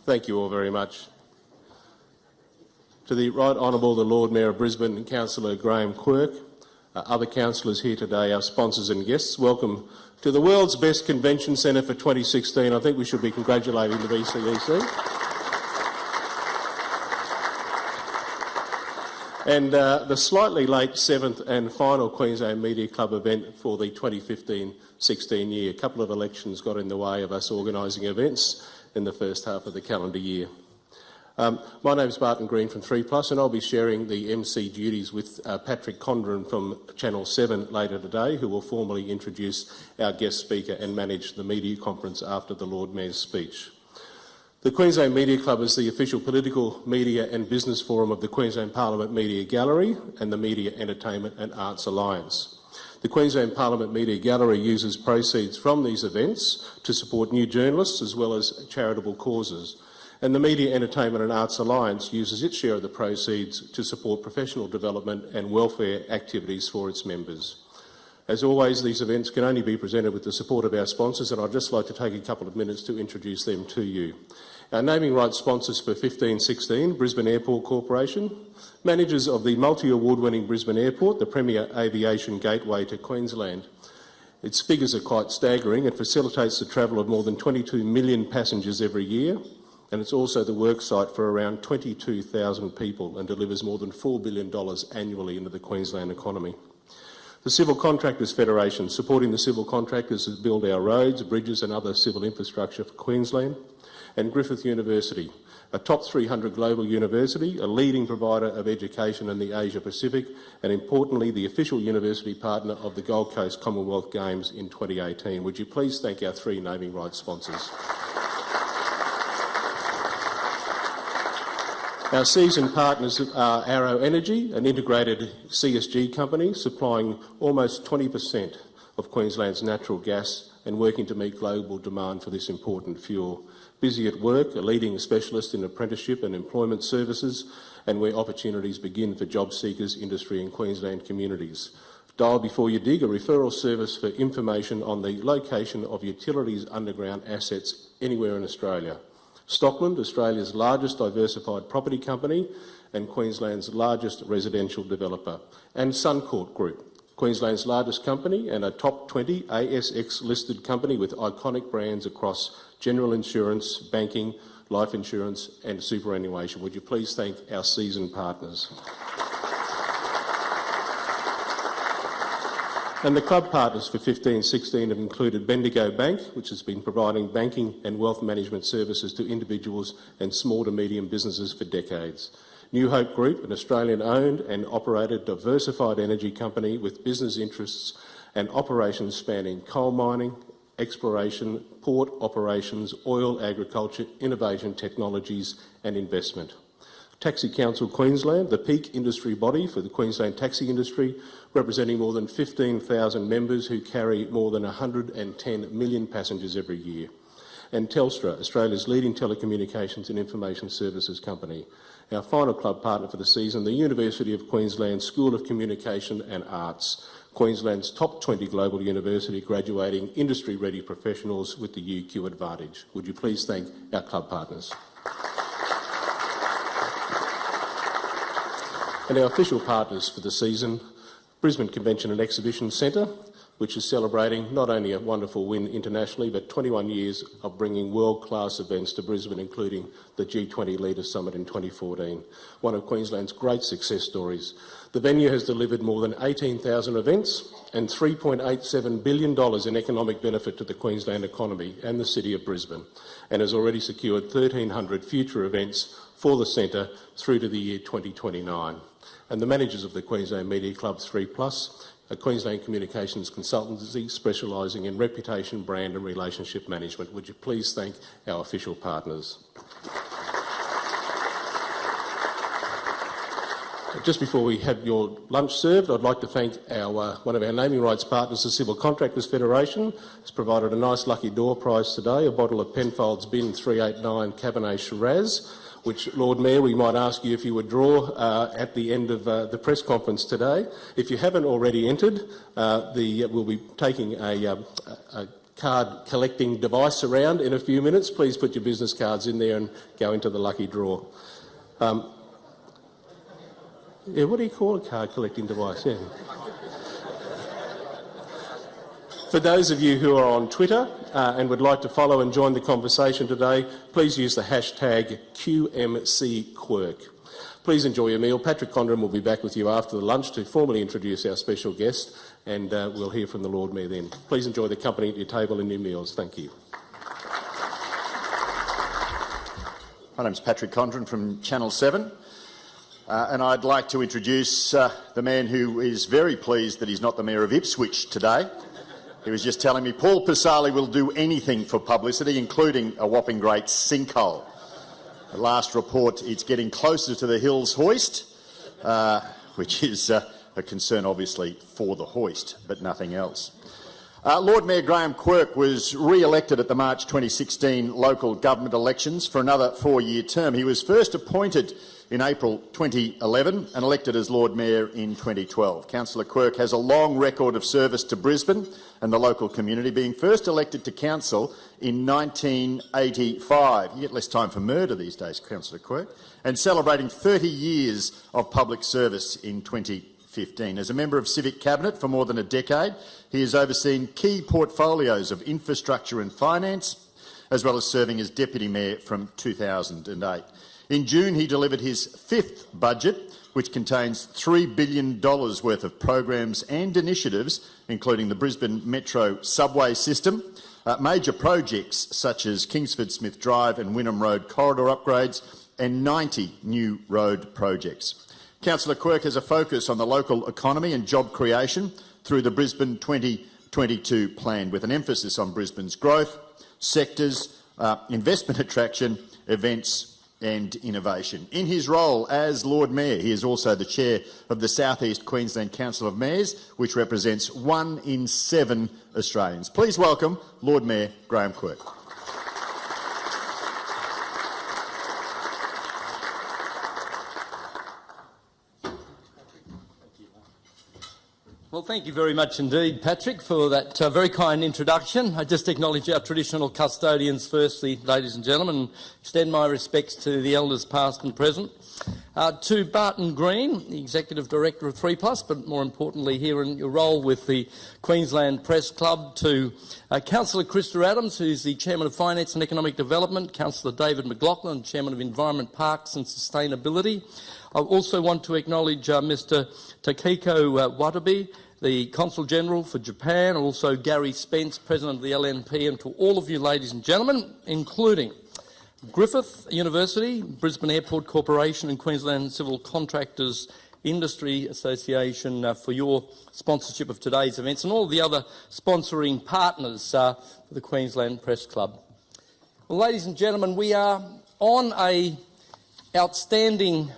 Thank you all very much. To the Right Honourable the Lord Mayor of Brisbane and Councillor Graham Quirk, other councillors here today, our sponsors and guests, welcome to the world's best convention centre for 2016. I think we should be congratulating the BCEC. And the slightly late 7th and final Queensland Media Club event for the 2015-16 year. A couple of elections got in the way of us organising events in the first half of the calendar year. My name is Barton Green from 3plus, and I'll be sharing the MC duties with Patrick Condren from Channel 7 later today, who will formally introduce our guest speaker and manage the media conference after the Lord Mayor's speech. The Queensland Media Club is the official political, media and business forum of the Queensland Parliament Media Gallery and the Media, Entertainment and Arts Alliance. The Queensland Parliament Media Gallery uses proceeds from these events to support new journalists as well as charitable causes. And the Media, Entertainment and Arts Alliance uses its share of the proceeds to support professional development and welfare activities for its members. As always, these events can only be presented with the support of our sponsors, and I'd just like to take a couple of minutes to introduce them to you. Our naming rights sponsors for 15-16, Brisbane Airport Corporation, managers of the multi-award-winning Brisbane Airport, the premier aviation gateway to Queensland. Its figures are quite staggering. It facilitates the travel of more than 22 million passengers every year, and it's also the work site for around 22,000 people and delivers more than $4 billion annually into the Queensland economy. The Civil Contractors Federation, supporting the civil contractors that build our roads, bridges and other civil infrastructure for Queensland. And Griffith University, a top 300 global university, a leading provider of education in the Asia Pacific, and importantly the official university partner of the Gold Coast Commonwealth Games in 2018. Would you please thank our three naming rights sponsors? Our seasoned partners are Arrow Energy, an integrated CSG company supplying almost 20% of Queensland's natural gas and working to meet global demand for this important fuel. Busy at Work, a leading specialist in apprenticeship and employment services, and where opportunities begin for job seekers, industry and Queensland communities. Dial Before You Dig, a referral service for information on the location of utilities underground assets anywhere in Australia. Stockland, Australia's largest diversified property company and Queensland's largest residential developer. And Suncorp Group, Queensland's largest company and a top 20 ASX-listed company with iconic brands across general insurance, banking, life insurance and superannuation. Would you please thank our seasoned partners? And the club partners for 15-16 have included Bendigo Bank, which has been providing banking and wealth management services to individuals and small to medium businesses for decades. New Hope Group, an Australian-owned and operated diversified energy company with business interests and operations spanning coal mining, exploration, port operations, oil, agriculture, innovation, technologies and investment. Taxi Council Queensland, the peak industry body for the Queensland taxi industry, representing more than 15,000 members who carry more than 110 million passengers every year. And Telstra, Australia's leading telecommunications and information services company. Our final club partner for the season, the University of Queensland School of Communication and Arts, Queensland's top 20 global university, graduating industry-ready professionals with the UQ advantage. Would you please thank our club partners? And our official partners for the season, Brisbane Convention and Exhibition Centre, which is celebrating not only a wonderful win internationally, but 21 years of bringing world-class events to Brisbane, including the G20 Leaders Summit in 2014, one of Queensland's great success stories. The venue has delivered more than 18,000 events and $3.87 billion in economic benefit to the Queensland economy and the City of Brisbane, and has already secured 1,300 future events for the centre through to the year 2029. And the managers of the Queensland Media Club 3plus, a Queensland communications consultancy specialising in reputation, brand and relationship management. Would you please thank our official partners? Just before we have your lunch served, I'd like to thank one of our naming rights partners, the Civil Contractors Federation, has provided a nice lucky door prize today, a bottle of Penfolds Bin 389 Cabernet Shiraz, which, Lord Mayor, we might ask you if you would draw at the end of the press conference today. If you haven't already entered, we'll be taking a card collecting device around in a few minutes. Please put your business cards in there and go into the lucky draw. Yeah, what do you call a card collecting device? Yeah. For those of you who are on Twitter and would like to follow and join the conversation today, please use the hashtag QMCQuirk. Please enjoy your meal. Patrick Condren will be back with you after the lunch to formally introduce our special guest, and we'll hear from the Lord Mayor then. Please enjoy the company at your table and your meals. Thank you. My name's Patrick Condren from Channel 7, and I'd like to introduce the man who is very pleased that he's not the Mayor of Ipswich today. He was just telling me Paul Pasali will do anything for publicity, including a whopping great sinkhole. The last report, it's getting closer to the Hills hoist, which is a concern obviously for the hoist, but nothing else. Lord Mayor Graham Quirk was re-elected at the March 2016 local government elections for another 4-year term. He was first appointed in April 2011 and elected as Lord Mayor in 2012. Councillor Quirk has a long record of service to Brisbane and the local community, being first elected to council in 1985. You get less time for murder these days, Councillor Quirk, and celebrating 30 years of public service in 2015. As a member of Civic Cabinet for more than a decade, he has overseen key portfolios of infrastructure and finance, as well as serving as Deputy Mayor from 2008. In June, he delivered his 5th budget, which contains $3 billion worth of programs and initiatives, including the Brisbane Metro subway system, major projects such as Kingsford Smith Drive and Wynnum Road corridor upgrades, and 90 new road projects. Councillor Quirk has a focus on the local economy and job creation through the Brisbane 2022 plan, with an emphasis on Brisbane's growth, sectors, investment attraction, events and innovation. In his role as Lord Mayor, he is also the chair of the South East Queensland Council of Mayors, which represents 1 in 7 Australians. Please welcome Lord Mayor Graham Quirk. Well, thank you very much indeed, Patrick, for that very kind introduction. I just acknowledge our traditional custodians firstly, ladies and gentlemen, and extend my respects to the elders past and present. To Barton Green, the Executive Director of 3Plus, but more importantly here in your role with the Queensland Press Club, to Councillor Krista Adams, who's the Chairman of Finance and Economic Development, Councillor David McLaughlin, Chairman of Environment, Parks and Sustainability. I also want to acknowledge Mr Takiko Watabe, the Consul General for Japan, also Gary Spence, President of the LNP, and to all of you ladies and gentlemen, including Griffith University, Brisbane Airport Corporation and Queensland Civil Contractors Industry Association for your sponsorship of today's events, and all the other sponsoring partners for the Queensland Press Club. Well, ladies and gentlemen, we are on an outstanding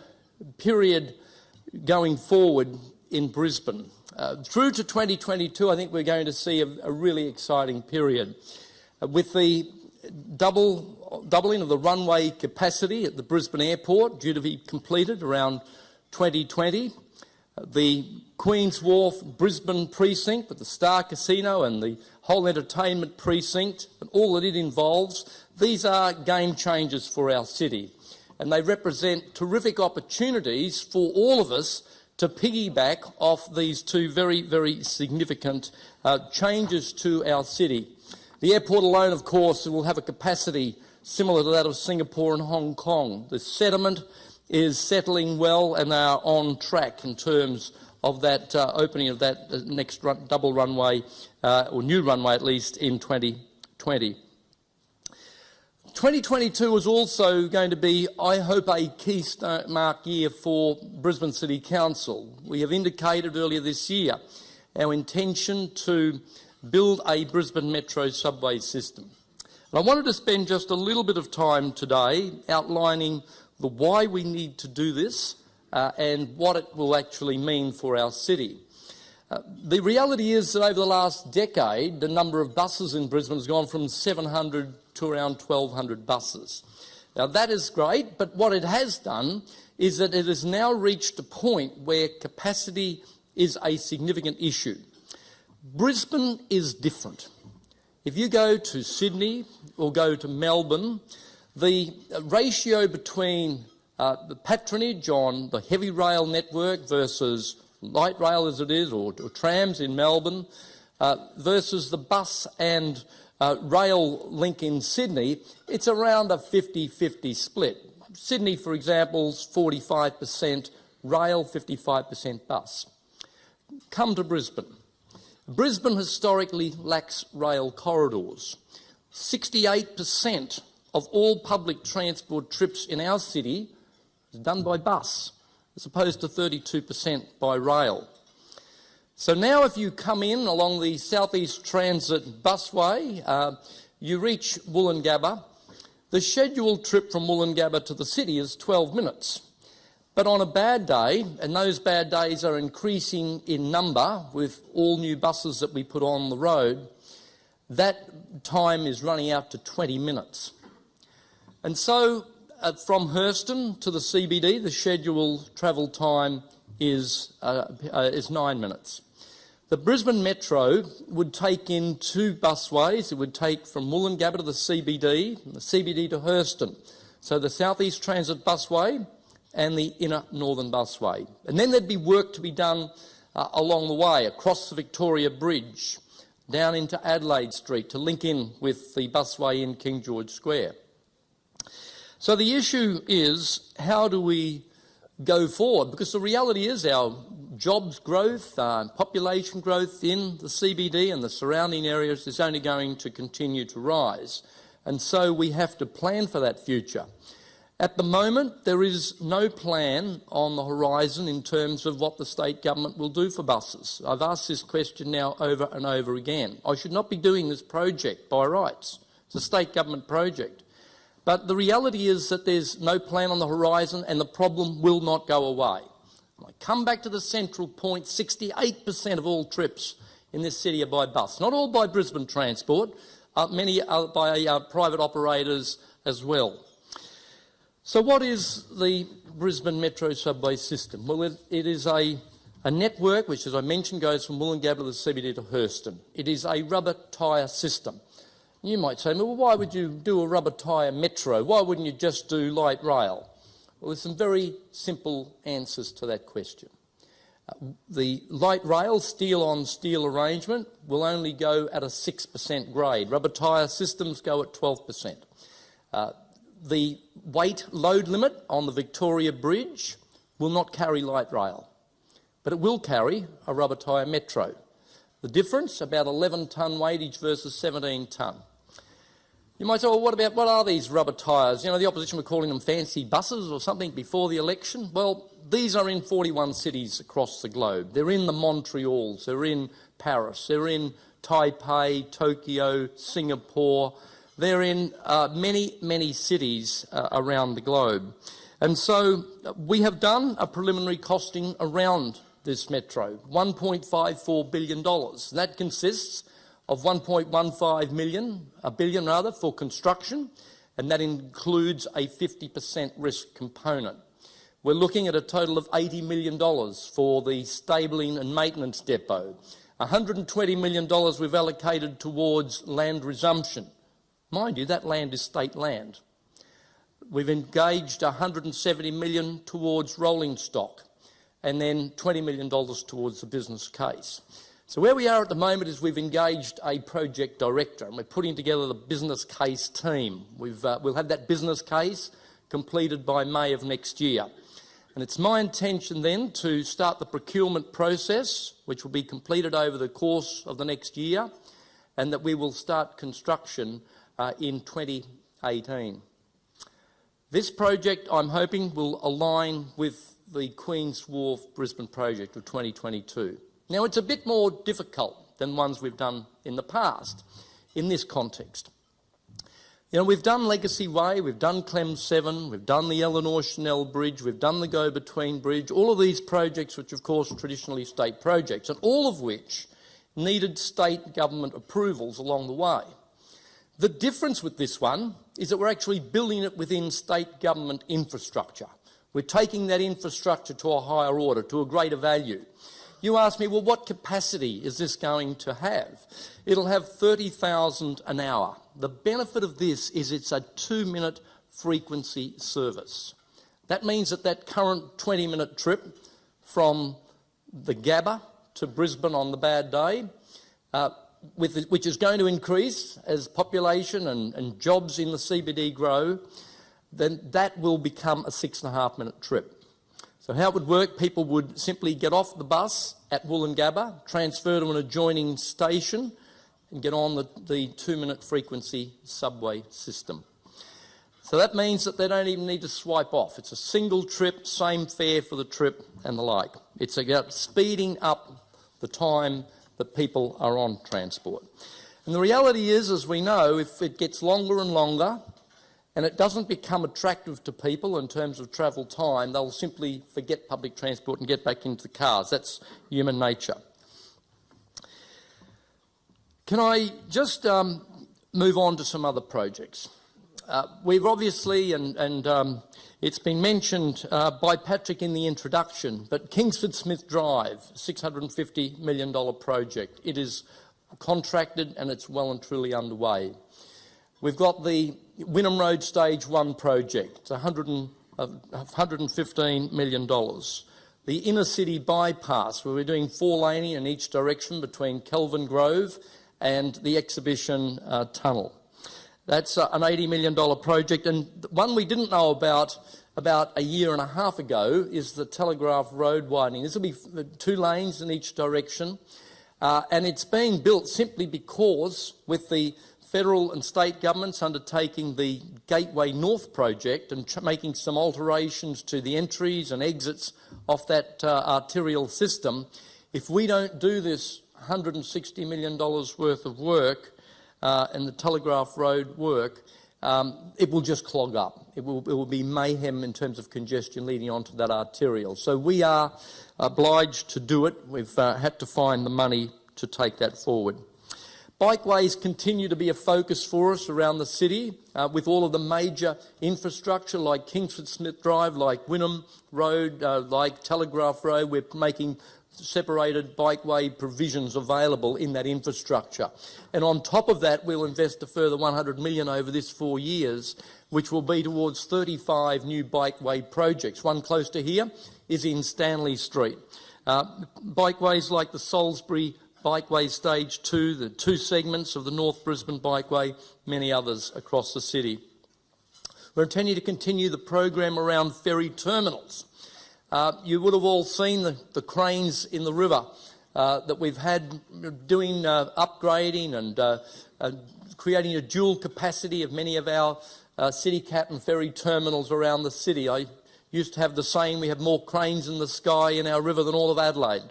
period going forward in Brisbane. Through to 2022, I think we're going to see a really exciting period. With the doubling of the runway capacity at the Brisbane Airport, due to be completed around 2020, the Queen's Wharf Brisbane precinct with the Star Casino and the whole entertainment precinct and all that it involves, these are game changers for our city, and they represent terrific opportunities for all of us to piggyback off these two very, very significant changes to our city. The airport alone, of course, will have a capacity similar to that of Singapore and Hong Kong. The settlement is settling well and they are on track in terms of that opening of that next double runway, or new runway at least, in 2020. 2022 is also going to be, I hope, a key mark year for Brisbane City Council. We have indicated earlier this year our intention to build a Brisbane Metro subway system. And I wanted to spend just a little bit of time today outlining the why we need to do this and what it will actually mean for our city. The reality is that over the last decade, the number of buses in Brisbane has gone from 700 to around 1,200 buses. Now that is great, but what it has done is that it has now reached a point where capacity is a significant issue. Brisbane is different. If you go to Sydney or go to Melbourne, the ratio between the patronage on the heavy rail network versus light rail as it is, or trams in Melbourne, versus the bus and rail link in Sydney, it's around a 50-50 split. Sydney, for example, is 45% rail, 55% bus. Come to Brisbane. Brisbane historically lacks rail corridors. 68% of all public transport trips in our city is done by bus, as opposed to 32% by rail. So now if you come in along the South East Transit busway, you reach Woolloongabba. The scheduled trip from Woolloongabba to the city is 12 minutes. But on a bad day, and those bad days are increasing in number with all new buses that we put on the road, that time is running out to 20 minutes. And so from Hurston to the CBD, the scheduled travel time is 9 minutes. The Brisbane Metro would take in 2 busways. It would take from Woolloongabba to the CBD, and the CBD to Hurston. So the South East Transit busway and the Inner Northern busway. And then there'd be work to be done along the way, across the Victoria Bridge, down into Adelaide Street to link in with the busway in King George Square. So the issue is, how do we go forward? Because the reality is our jobs growth, population growth in the CBD and the surrounding areas is only going to continue to rise. And so we have to plan for that future. At the moment, there is no plan on the horizon in terms of what the state government will do for buses. I've asked this question now over and over again. I should not be doing this project by rights. It's a state government project. But the reality is that there's no plan on the horizon and the problem will not go away. I come back to the central point, 68% of all trips in this city are by bus. Not all by Brisbane Transport, many are by private operators as well. So what is the Brisbane Metro subway system? Well, it is a network which, as I mentioned, goes from Woolloongabba to the CBD to Hurston. It is a rubber tyre system. You might say, well, why would you do a rubber tyre metro? Why wouldn't you just do light rail? Well, there's some very simple answers to that question. The light rail steel-on-steel arrangement will only go at a 6% grade. Rubber tyre systems go at 12%. The weight load limit on the Victoria Bridge will not carry light rail, but it will carry a rubber tyre metro. The difference, about 11-tonne weightage versus 17-tonne. You might say, well, what are these rubber tyres? You know, the opposition were calling them fancy buses or something before the election. Well, these are in 41 cities across the globe. They're in the Montreals, they're in Paris, they're in Taipei, Tokyo, Singapore. They're in many, many cities around the globe. And so we have done a preliminary costing around this metro, $1.54 billion. That consists of $1.15 billion for construction, and that includes a 50% risk component. We're looking at a total of $80 million for the stabling and maintenance depot. $120 million we've allocated towards land resumption. Mind you, that land is state land. We've engaged $170 million towards rolling stock and then $20 million towards the business case. So where we are at the moment is we've engaged a project director and we're putting together the business case team. We'll have that business case completed by May of next year. And it's my intention then to start the procurement process, which will be completed over the course of the next year, and that we will start construction in 2018. This project, I'm hoping, will align with the Queen's Wharf Brisbane project of 2022. Now, it's a bit more difficult than ones we've done in the past in this context. You know, we've done Legacy Way, we've done Clem 7, we've done the Eleanor Chanel Bridge, we've done the Go-Between Bridge, all of these projects which, of course, are traditionally state projects, and all of which needed state government approvals along the way. The difference with this one is that we're actually building it within state government infrastructure. We're taking that infrastructure to a higher order, to a greater value. you ask me, well, what capacity is this going to have? It'll have 30,000 an hour. The benefit of this is it's a 2-minute frequency service. That means that that current 20-minute trip from the Gabba to Brisbane on the bad day, which is going to increase as population and jobs in the CBD grow, then that will become a 6.5-minute trip. So how it would work, people would simply get off the bus at Wollongabba, transfer to an adjoining station and get on the 2-minute frequency subway system. So that means that they don't even need to swipe off. It's a single trip, same fare for the trip and the like. It's about speeding up the time that people are on transport. And the reality is, as we know, if it gets longer and longer and it doesn't become attractive to people in terms of travel time, they'll simply forget public transport and get back into the cars. That's human nature. Can I just move on to some other projects? We've obviously, and it's been mentioned by Patrick in the introduction, but Kingsford Smith Drive, $650 million project. It is contracted and it's well and truly underway. We've got the Wynnum Road Stage 1 project, $115 million. The inner city bypass, where we're doing 4-laning in each direction between Kelvin Grove and the exhibition tunnel. That's an $80 million project, and one we didn't know about a year and a half ago is the Telegraph Road widening. This will be 2 lanes in each direction, and it's being built simply because with the federal and state governments undertaking the Gateway North project and making some alterations to the entries and exits off that arterial system, if we don't do this $160 million worth of work, and the Telegraph Road work, it will just clog up. It will be mayhem in terms of congestion leading onto that arterial. So we are obliged to do it. We've had to find the money to take that forward. Bikeways continue to be a focus for us around the city, with all of the major infrastructure like Kingsford Smith Drive, like Wynnum Road, like Telegraph Road. We're making separated bikeway provisions available in that infrastructure. And on top of that, we'll invest a further $100 million over this 4 years, which will be towards 35 new bikeway projects. One close to here is in Stanley Street. Bikeways like the Salisbury Bikeway Stage 2, the 2 segments of the North Brisbane Bikeway, many others across the city. We're intending to continue the program around ferry terminals. You would have all seen the cranes in the river that we've had doing upgrading and creating a dual capacity of many of our city cat and ferry terminals around the city. I used to have the saying, we have more cranes in the sky in our river than all of Adelaide.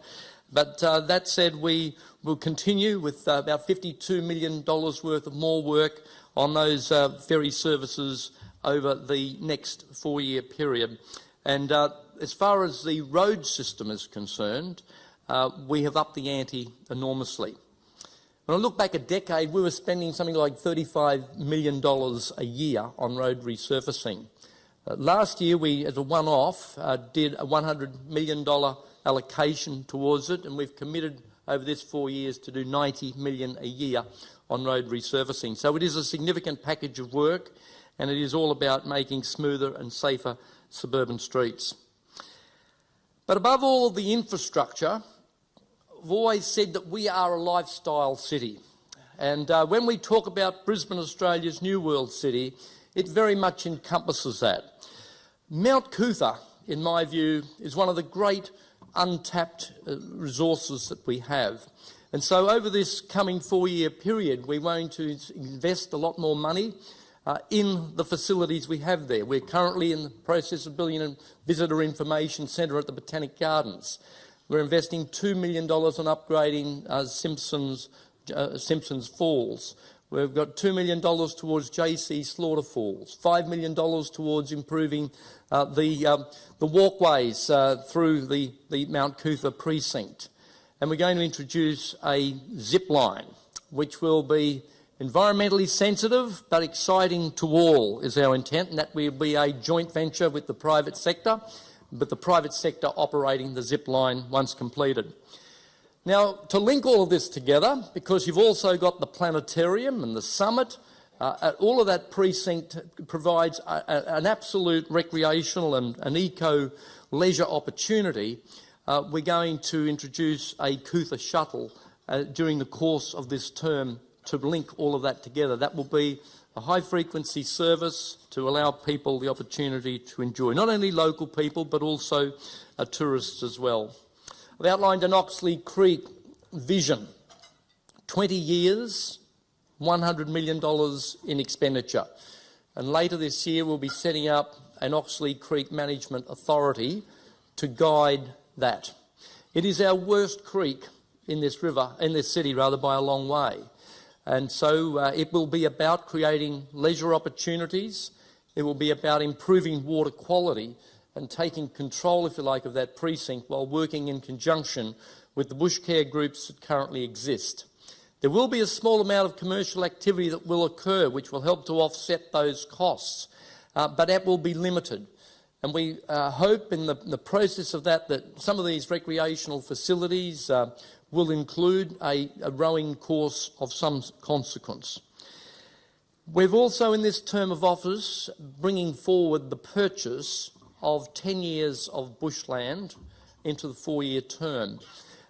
But that said, we will continue with about $52 million worth of more work on those ferry services over the next 4-year period. And as far as the road system is concerned, we have upped the ante enormously. When I look back a decade, we were spending something like $35 million a year on road resurfacing. Last year, we, as a one-off, did a $100 million allocation towards it, and we've committed over this 4 years to do $90 million a year on road resurfacing. So it is a significant package of work, and it is all about making smoother and safer suburban streets. But above all the infrastructure, I've always said that we are a lifestyle city. And when we talk about Brisbane, Australia's New World City, it very much encompasses that. Mount Cootha, in my view, is one of the great untapped resources that we have. And so over this coming 4-year period, we're going to invest a lot more money in the facilities we have there. We're currently in the process of building a visitor information centre at the Botanic Gardens. We're investing $2 million on upgrading Simpsons Falls. We've got $2 million towards JC Slaughter Falls, $5 million towards improving the walkways through the Mount Cootha precinct. And we're going to introduce a zip line, which will be environmentally sensitive but exciting to all, is our intent, and that will be a joint venture with the private sector. but the private sector operating the zip line once completed. Now, to link all of this together, because you've also got the planetarium and the summit, all of that precinct provides an absolute recreational and eco-leisure opportunity. We're going to introduce a Cootha shuttle during the course of this term to link all of that together. That will be a high-frequency service to allow people the opportunity to enjoy, not only local people but also tourists as well. I've outlined an Oxley Creek vision, 20 years, $100 million in expenditure. And later this year we'll be setting up an Oxley Creek Management Authority to guide that. It is our worst creek in this city by a long way. And so it will be about creating leisure opportunities. It will be about improving water quality and taking control, if you like, of that precinct while working in conjunction with the bush care groups that currently exist. There will be a small amount of commercial activity that will occur which will help to offset those costs, but that will be limited. And we hope in the process of that some of these recreational facilities will include a rowing course of some consequence. We've also, in this term of office, bringing forward the purchase of 10 years of bushland into the 4-year term. And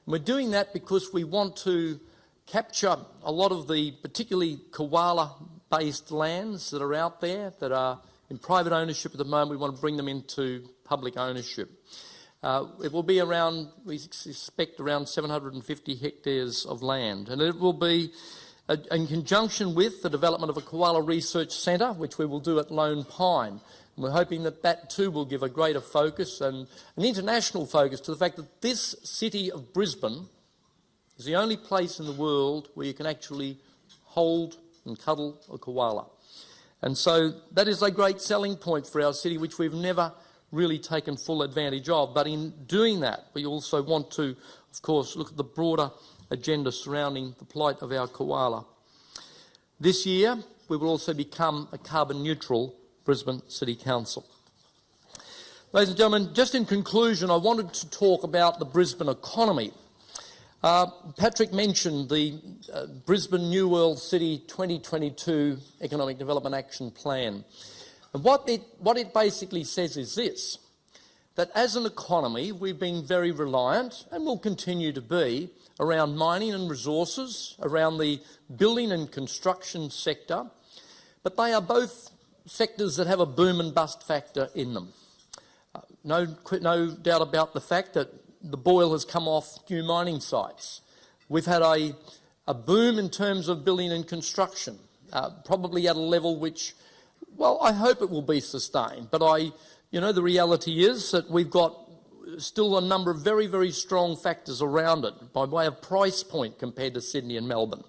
we're doing that because we want to capture a lot of the particularly koala-based lands that are out there that are in private ownership at the moment. We want to bring them into public ownership. It will be around, we expect, around 750 hectares of land, and it will be in conjunction with the development of a koala research centre, which we will do at Lone Pine. And we're hoping that that too will give a greater focus and an international focus to the fact that this city of Brisbane is the only place in the world where you can actually hold and cuddle a koala. And so that is a great selling point for our city, which we've never really taken full advantage of. But in doing that, we also want to, of course, look at the broader agenda surrounding the plight of our koala. This year, we will also become a carbon neutral Brisbane City Council. Ladies and gentlemen, just in conclusion, I wanted to talk about the Brisbane economy. Patrick mentioned the Brisbane New World City 2022 Economic Development Action Plan. And what it basically says is this, that as an economy we've been very reliant, and will continue to be, around mining and resources, around the building and construction sector, but they are both sectors that have a boom and bust factor in them. No doubt about the fact that the boil has come off new mining sites. We've had a boom in terms of building and construction, probably at a level which, well, I hope it will be sustained, but the reality is that we've got still a number of very, very strong factors around it by way of price point compared to Sydney and Melbourne.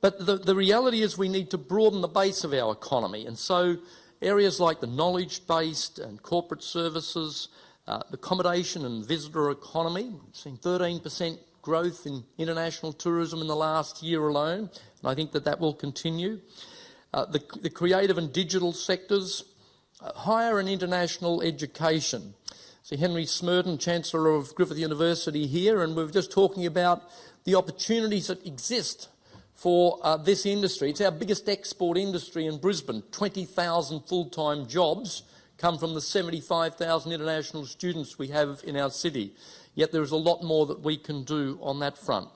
But the reality is we need to broaden the base of our economy, and so areas like the knowledge-based and corporate services, the accommodation and visitor economy, we've seen 13% growth in international tourism in the last year alone, and I think that will continue. The creative and digital sectors, higher and international education. So Henry Smurden, Chancellor of Griffith University here, and we were just talking about the opportunities that exist for this industry. It's our biggest export industry in Brisbane. 20,000 full-time jobs come from the 75,000 international students we have in our city. Yet there is a lot more that we can do on that front.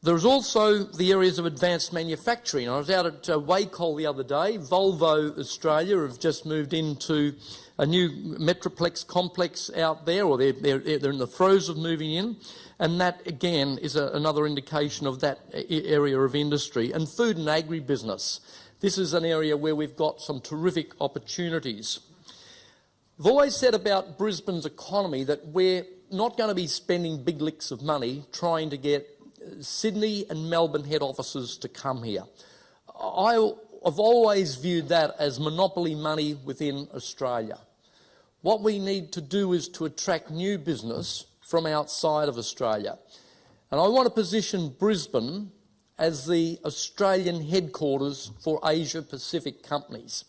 There is also the areas of advanced manufacturing. I was out at Wacol the other day. Volvo Australia have just moved into a new Metroplex complex out there, or they're in the throes of moving in. And that, again, is another indication of that area of industry. And food and agribusiness. This is an area where we've got some terrific opportunities. I've always said about Brisbane's economy that we're not going to be spending big licks of money trying to get Sydney and Melbourne head offices to come here. I've always viewed that as monopoly money within Australia. What we need to do is to attract new business from outside of Australia. And I want to position Brisbane as the Australian headquarters for Asia-Pacific companies.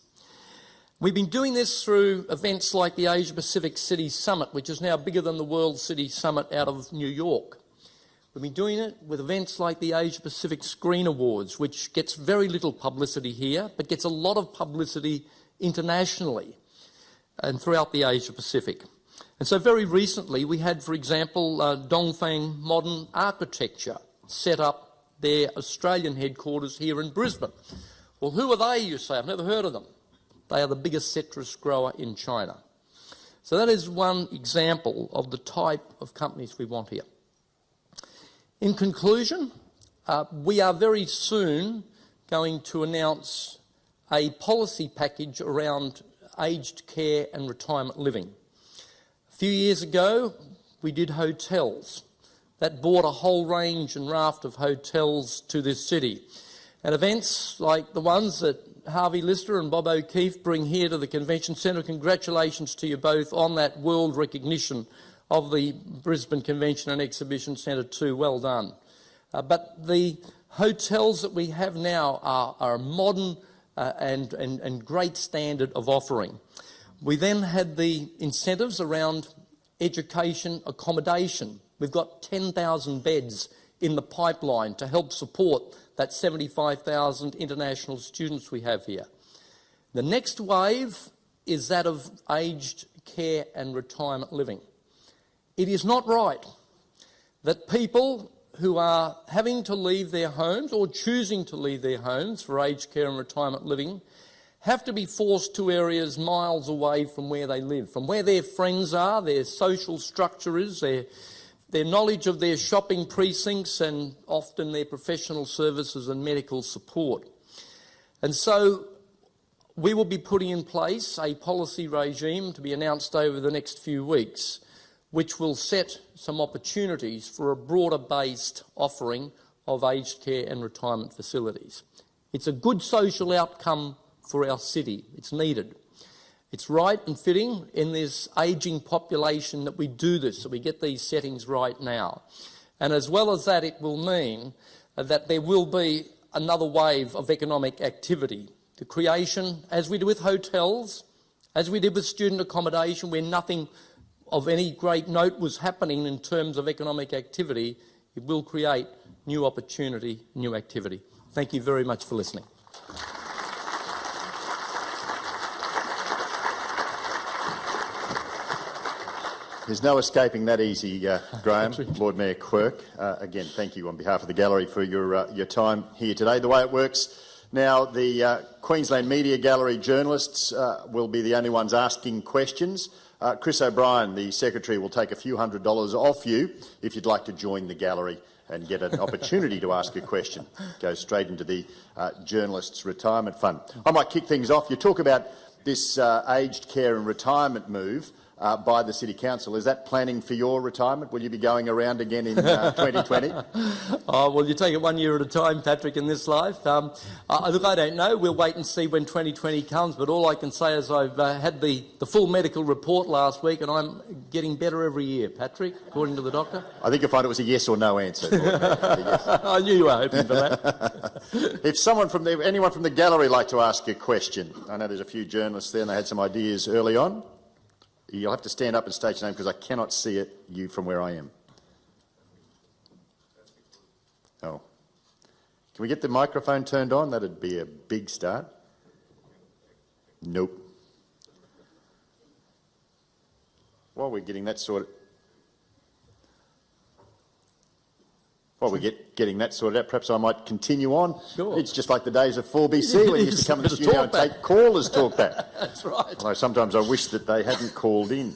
We've been doing this through events like the Asia Pacific City Summit, which is now bigger than the World City Summit out of New York. We've been doing it with events like the Asia Pacific Screen Awards, which gets very little publicity here, but gets a lot of publicity internationally and throughout the Asia Pacific. And so very recently we had, for example, Dongfang Modern Architecture set up their Australian headquarters here in Brisbane. Well, who are they, you say? I've never heard of them. They are the biggest citrus grower in China. So that is one example of the type of companies we want here. In conclusion, we are very soon going to announce a policy package around aged care and retirement living. A few years ago, we did hotels. That brought a whole range and raft of hotels to this city. And events like the ones that Harvey Lister and Bob O'Keefe bring here to the Convention Centre, congratulations to you both on that world recognition of the Brisbane Convention and Exhibition Centre too. Well done. But the hotels that we have now are modern and great standard of offering. We then had the incentives around education accommodation. We've got 10,000 beds in the pipeline to help support that 75,000 international students we have here. The next wave is that of aged care and retirement living. It is not right that people who are having to leave their homes or choosing to leave their homes for aged care and retirement living have to be forced to areas miles away from where they live, from where their friends are, their social structure is, their knowledge of their shopping precincts and often their professional services and medical support. And so we will be putting in place a policy regime to be announced over the next few weeks, which will set some opportunities for a broader-based offering of aged care and retirement facilities. It's a good social outcome for our city. It's needed. It's right and fitting in this ageing population that we do this, so we get these settings right now. And as well as that, it will mean that there will be another wave of economic activity. The creation, as we did with hotels, as we did with student accommodation, where nothing of any great note was happening in terms of economic activity, it will create new opportunity, new activity. Thank you very much for listening. There's no escaping that easy, Graham. Lord Mayor Quirk. Again, thank you on behalf of the gallery for your time here today. The way it works now, the Queensland Media Gallery journalists will be the only ones asking questions. Chris O'Brien, the Secretary, will take a few $100s off you if you'd like to join the gallery and get an opportunity to ask a question. Go straight into the Journalists' Retirement Fund. I might kick things off. You talk about this aged care and retirement move by the City Council. Is that planning for your retirement? Will you be going around again in 2020? Oh, well, you take it 1 year at a time, Patrick, in this life. Look, I don't know. We'll wait and see when 2020 comes, but all I can say is I've had the full medical report last week and I'm getting better every year, Patrick, according to the doctor. I think you'll find it was a yes or no answer. Yes. I knew you were hoping for that. If anyone from the gallery like to ask a question, I know there's a few journalists there and they had some ideas early on. You'll have to stand up and state your name because I cannot see you from where I am. Oh. Can we get the microphone turned on? That'd be a big start. Nope. While we're getting that sorted... getting that sorted out, perhaps I might continue on. Sure. It's just like the days of 4BC when you used to come to the studio and take callers talk back. That's right. Although sometimes I wish that they hadn't called in.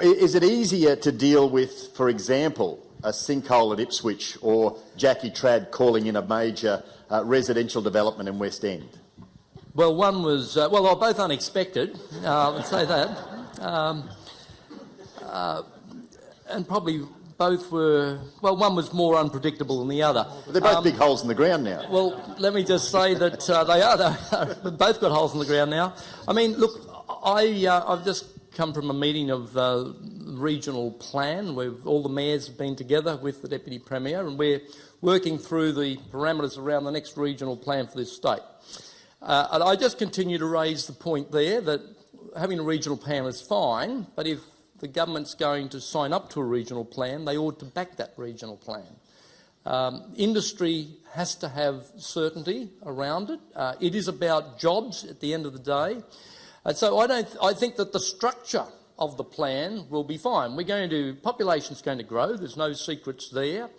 Is it easier to deal with, for example, a sinkhole at Ipswich or Jackie Trad calling in a major residential development in West End? Well, one was... well, they were both unexpected, I'd say that. And probably... both were, well, one was more unpredictable than the other. They're both big holes in the ground now. Well, let me just say that they've both got holes in the ground now. I mean, look, I've just come from a meeting of the regional plan where all the mayors have been together with the Deputy Premier and we're working through the parameters around the next regional plan for this state. And I just continue to raise the point there that having a regional plan is fine, but if the government's going to sign up to a regional plan, they ought to back that regional plan. Industry has to have certainty around it. It is about jobs at the end of the day. And so I think that the structure of the plan will be fine. Population's going to grow, there's no secrets there.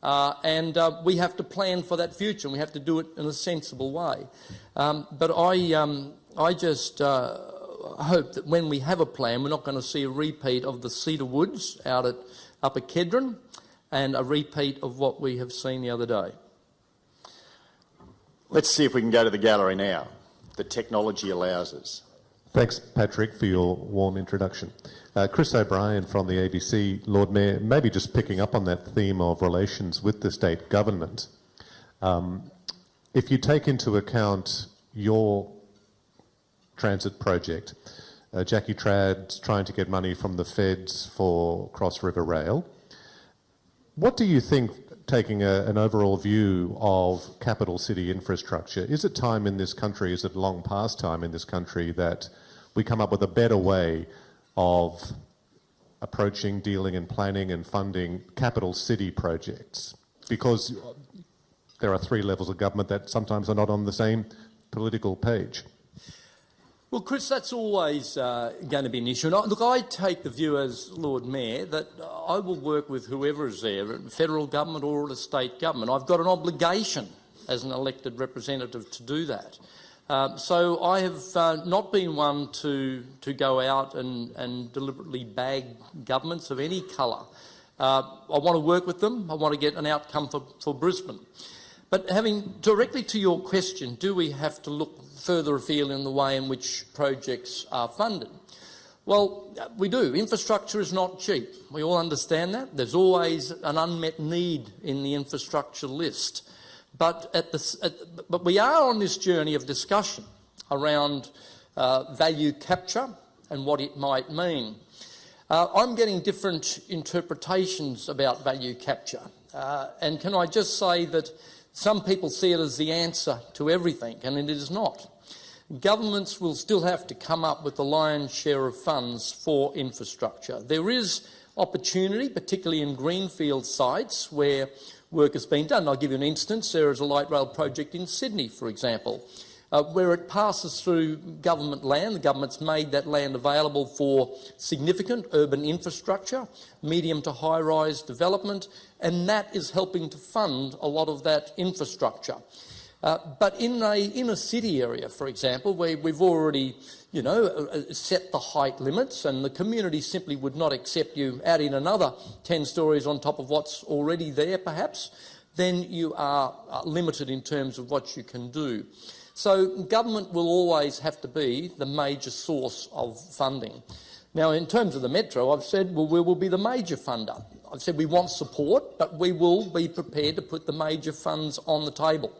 And we have to plan for that future, and we have to do it in a sensible way. But I just hope that when we have a plan, we're not going to see a repeat of the Cedar Woods out at Upper Kedron and a repeat of what we have seen the other day. Let's see if we can go to the gallery now. The technology allows us. Thanks, Patrick, for your warm introduction. Chris O'Brien from the ABC, Lord Mayor, maybe just picking up on that theme of relations with the state government. If you take into account your transit project, Jackie Trad's trying to get money from the feds for Cross River Rail, what do you think, taking an overall view of capital city infrastructure, is it time in this country, is it long past time in this country that we come up with a better way of approaching, dealing and planning and funding capital city projects? Because there are three levels of government that sometimes are not on the same political page. Well, Chris, that's always going to be an issue. And look, I take the view as Lord Mayor that I will work with whoever is there, federal government or the state government. I've got an obligation as an elected representative to do that. So I have not been one to go out and deliberately bag governments of any colour. I want to work with them. I want to get an outcome for Brisbane. But having directly to your question, do we have to look further afield in the way in which projects are funded? Well, we do. Infrastructure is not cheap. We all understand that. There's always an unmet need in the infrastructure list. But we are on this journey of discussion around value capture and what it might mean. I'm getting different interpretations about value capture. And can I just say that some people see it as the answer to everything, and it is not. Governments will still have to come up with the lion's share of funds for infrastructure. There is opportunity, particularly in greenfield sites where work has been done. I'll give you an instance. There is a light rail project in Sydney, for example, where it passes through government land. The government's made that land available for significant urban infrastructure, medium to high-rise development, and that is helping to fund a lot of that infrastructure. But in a inner city area, for example, where we've already, set the height limits and the community simply would not accept you adding another 10 stories on top of what's already there, perhaps, then you are limited in terms of what you can do. So government will always have to be the major source of funding. Now, in terms of the Metro, I've said, well, we will be the major funder. I've said we want support, but we will be prepared to put the major funds on the table.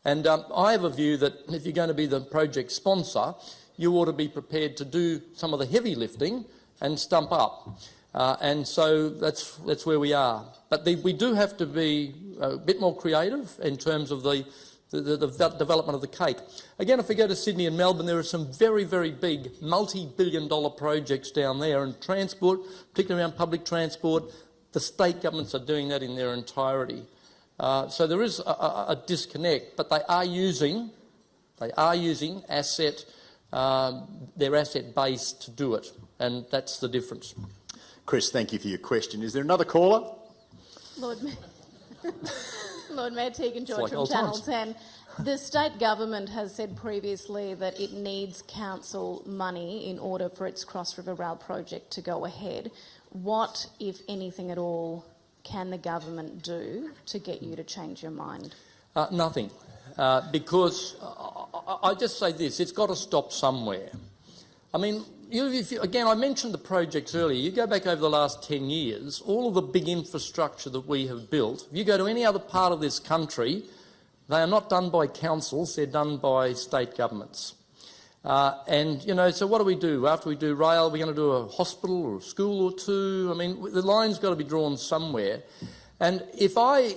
And I have a view that if you're going to be the project sponsor, you ought to be prepared to do some of the heavy lifting and stump up. And so that's where we are. But we do have to be a bit more creative in terms of the development of the cake. Again, if we go to Sydney and Melbourne, there are some very, very big multi-billion-dollar projects down there, and transport, particularly around public transport, the state governments are doing that in their entirety. So there is a disconnect, but they are using their asset base to do it, and that's the difference. Chris, thank you for your question. Is there another caller? Lord Mayor Tegan George like from Channel 10. The state government has said previously that it needs council money in order for its Cross River Rail project to go ahead. What, if anything at all, can the government do to get you to change your mind? Nothing, because I just say this, it's got to stop somewhere. I mean, again, I mentioned the projects earlier. You go back over the last 10 years, all of the big infrastructure that we have built, if you go to any other part of this country, they are not done by councils, they're done by state governments. So what do? After we do rail, we're going to do a hospital or a school or two. I mean, the line's got to be drawn somewhere. And if I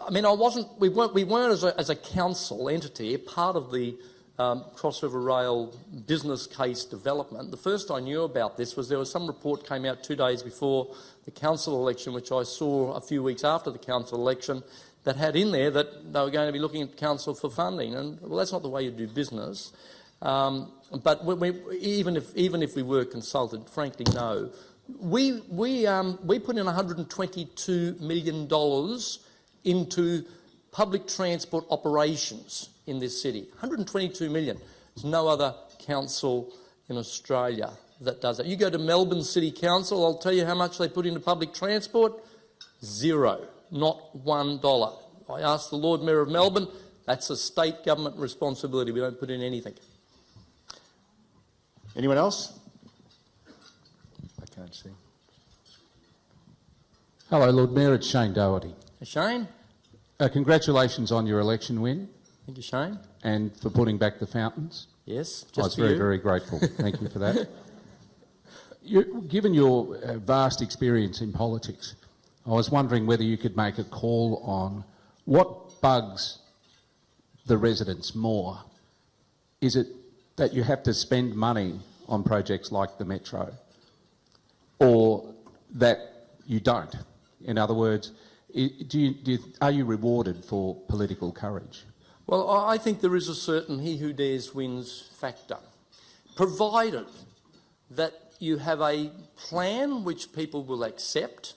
I mean, we weren't as a council entity part of the Cross River Rail business case development. The first I knew about this was there was some report came out 2 days before the council election, which I saw a few weeks after the council election, that had in there that they were going to be looking at council for funding. And well, that's not the way you do business. But even if we were consulted, frankly, no. We put in $122 million into public transport operations in this city. 122 million. There's no other council in Australia that does that. You go to Melbourne City Council, I'll tell you how much they put into public transport. Zero. Not $1. I asked the Lord Mayor of Melbourne, that's a state government responsibility. We don't put in anything. Anyone else? I can't see. Hello, Lord Mayor. It's Shane Doherty. Shane? Congratulations on your election win. Thank you, Shane. And for putting back the fountains. Yes, I was very, very grateful. Thank you for that. Given your vast experience in politics, I was wondering whether you could make a call on what bugs the residents more. Is it that you have to spend money on projects like the Metro, or that you don't? In other words, are you rewarded for political courage? Well, I think there is a certain he who dares wins factor, provided that you have a plan which people will accept,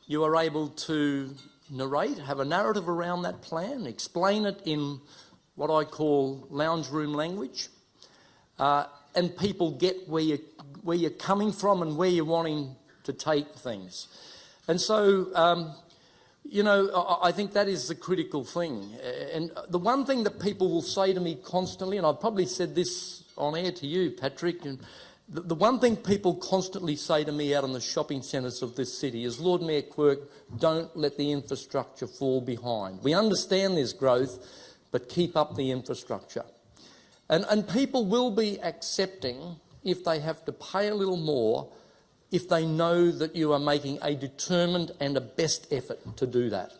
you are able to narrate, have a narrative around that plan, explain it in what I call lounge room language, and people get where you're coming from and where you're wanting to take things. And so, you know, I think that is the critical thing. And the one thing that people will say to me constantly, and I've probably said this on air to you, Patrick, and the one thing people constantly say to me out in the shopping centres of this city is, Lord Mayor Quirk, don't let the infrastructure fall behind. We understand there's growth, but keep up the infrastructure. And people will be accepting if they have to pay a little more if they know that you are making a determined and a best effort to do that.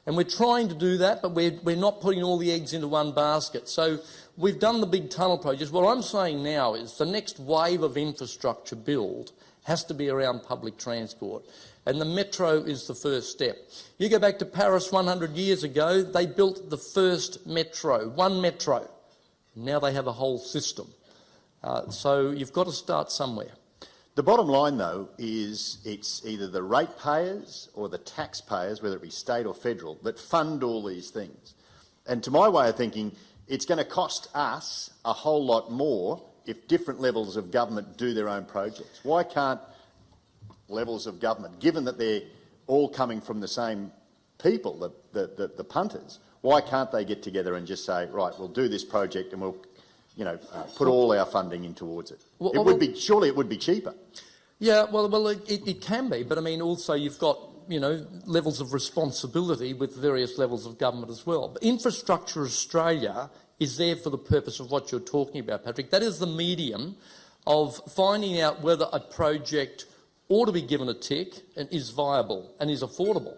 And we're trying to do that, but we're not putting all the eggs into one basket. So we've done the big tunnel projects. What I'm saying now is the next wave of infrastructure build has to be around public transport. And the Metro is the first step. You go back to Paris 100 years ago, they built the first Metro, one Metro. Now they have a whole system. So you've got to start somewhere. The bottom line, though, is it's either the ratepayers or the taxpayers, whether it be state or federal, that fund all these things. And to my way of thinking, it's going to cost us a whole lot more if different levels of government do their own projects. Why can't levels of government, given that they're all coming from the same people, the punters, why can't they get together and just say, right, we'll do this project and we'll put all our funding in towards it? Surely it would be cheaper. Yeah, well, it can be, but I mean, also you've got, levels of responsibility with various levels of government as well. But Infrastructure Australia is there for the purpose of what you're talking about, Patrick. That is the medium of finding out whether a project ought to be given a tick and is viable and is affordable.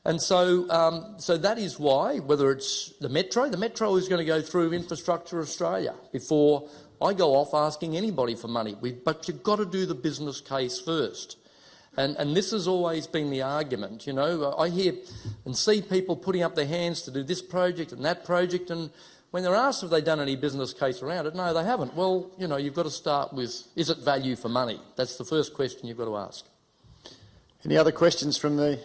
And so that is why, whether it's the Metro is going to go through Infrastructure Australia before I go off asking anybody for money. But you've got to do the business case first. And this has always been the argument, I hear and see people putting up their hands to do this project and that project, and when they're asked if they've done any business case around it, no, they haven't. Well, you've got to start with, is it value for money? That's the first question you've got to ask. Any other questions from the...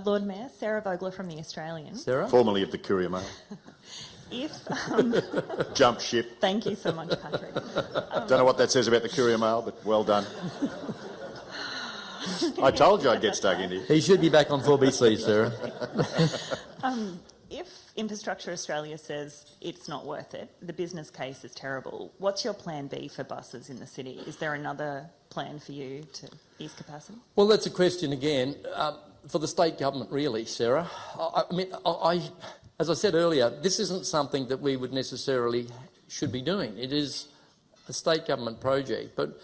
Lord Mayor, Sarah Vogler from The Australian. Sarah? Formerly of the Courier Mail. Jump ship. Thank you so much, Patrick. Don't know what that says about the Courier Mail, but well done. I told you I'd get stuck into it. He should be back on 4BC, Sarah. If Infrastructure Australia says it's not worth it, the business case is terrible, what's your plan B for buses in the city? Is there another plan for you to ease capacity? Well, that's a question again for the state government, really, Sarah. As I said earlier, this isn't something that we would necessarily should be doing. It is a state government project. But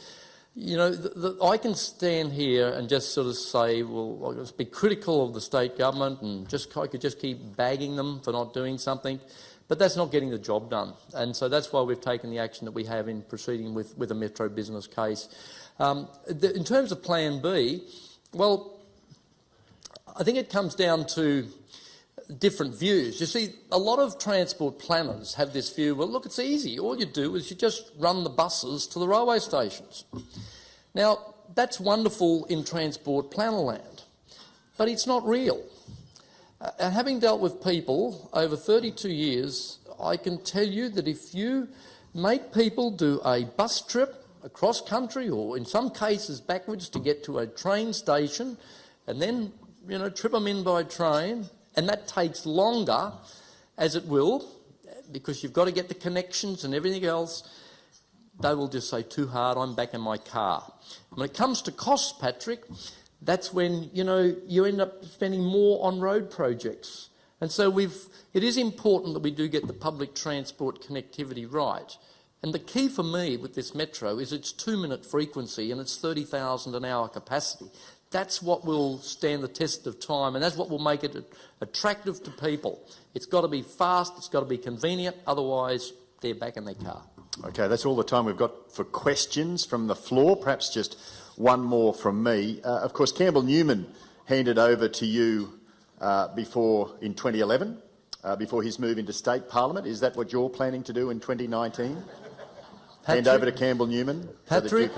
You know, I can stand here and just sort of say, well, I'll just be critical of the state government and I could just keep bagging them for not doing something, but that's not getting the job done. And so that's why we've taken the action that we have in proceeding with a Metro business case. In terms of Plan B, well, I think it comes down to different views. You see, a lot of transport planners have this view, well, look, it's easy. All you do is you just run the buses to the railway stations. Now, that's wonderful in transport planner land, but it's not real. And having dealt with people over 32 years, I can tell you that if you make people do a bus trip across country, or in some cases backwards to get to a train station, and then, you know, trip them in by train, and that takes longer, as it will, because you've got to get the connections and everything else, they will just say, too hard, I'm back in my car. When it comes to costs, Patrick, that's when, you know, you end up spending more on road projects. And so it is important that we do get the public transport connectivity right. And the key for me with this Metro is its 2-minute frequency and its 30,000 an hour capacity. That's what will stand the test of time, and that's what will make it attractive to people. It's got to be fast, it's got to be convenient, otherwise they're back in their car. Okay, that's all the time we've got for questions from the floor. Perhaps just one more from me. Of course, Campbell Newman handed over to you in 2011, before his move into state parliament. Is that what you're planning to do in 2019? Hand over to Campball Newman? Patrick,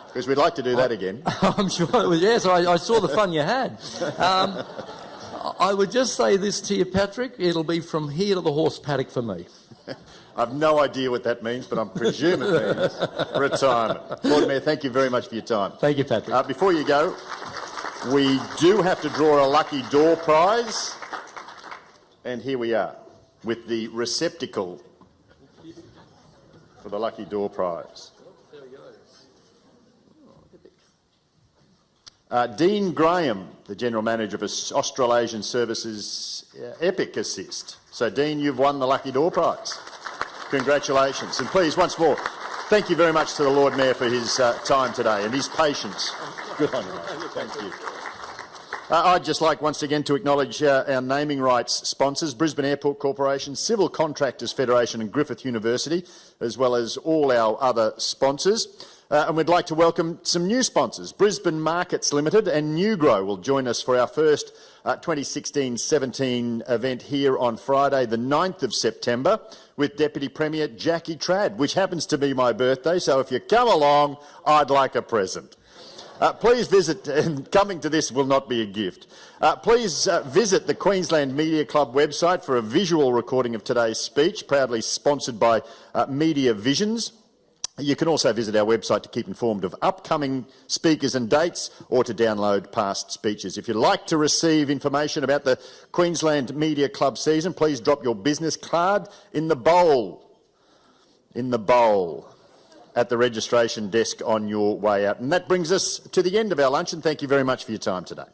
because we'd like to do that again. I'm sure it was, yes, I saw the fun you had. I would just say this to you, Patrick, it'll be from here to the horse paddock for me. I've no idea what that means, but I'm presuming it means retirement. Lord Mayor, thank you very much for your time. Thank you, Patrick. Before you go, we do have to draw a lucky door prize, and here we are with the receptacle for the lucky door prize. Dean Graham, the General Manager of Australasian Services Epic Assist. So, Dean, you've won the lucky door prize. Congratulations. And please, once more, thank you very much to the Lord Mayor for his time today and his patience. Good on you, mate. Thank you. I'd just like once again to acknowledge our naming rights sponsors, Brisbane Airport Corporation, Civil Contractors Federation and Griffith University, as well as all our other sponsors. And we'd like to welcome some new sponsors. Brisbane Markets Limited and Newgrow will join us for our first 2016-17 event here on Friday, the 9th of September, with Deputy Premier Jackie Trad, which happens to be my birthday, so if you come along, I'd like a present. Please visit, and coming to this will not be a gift, please visit the Queensland Media Club website for a visual recording of today's speech, proudly sponsored by Media Visions. You can also visit our website to keep informed of upcoming speakers and dates, or to download past speeches. If you'd like to receive information about the Queensland Media Club season, please drop your business card in the bowl at the registration desk on your way out. And that brings us to the end of our luncheon. Thank you very much for your time today.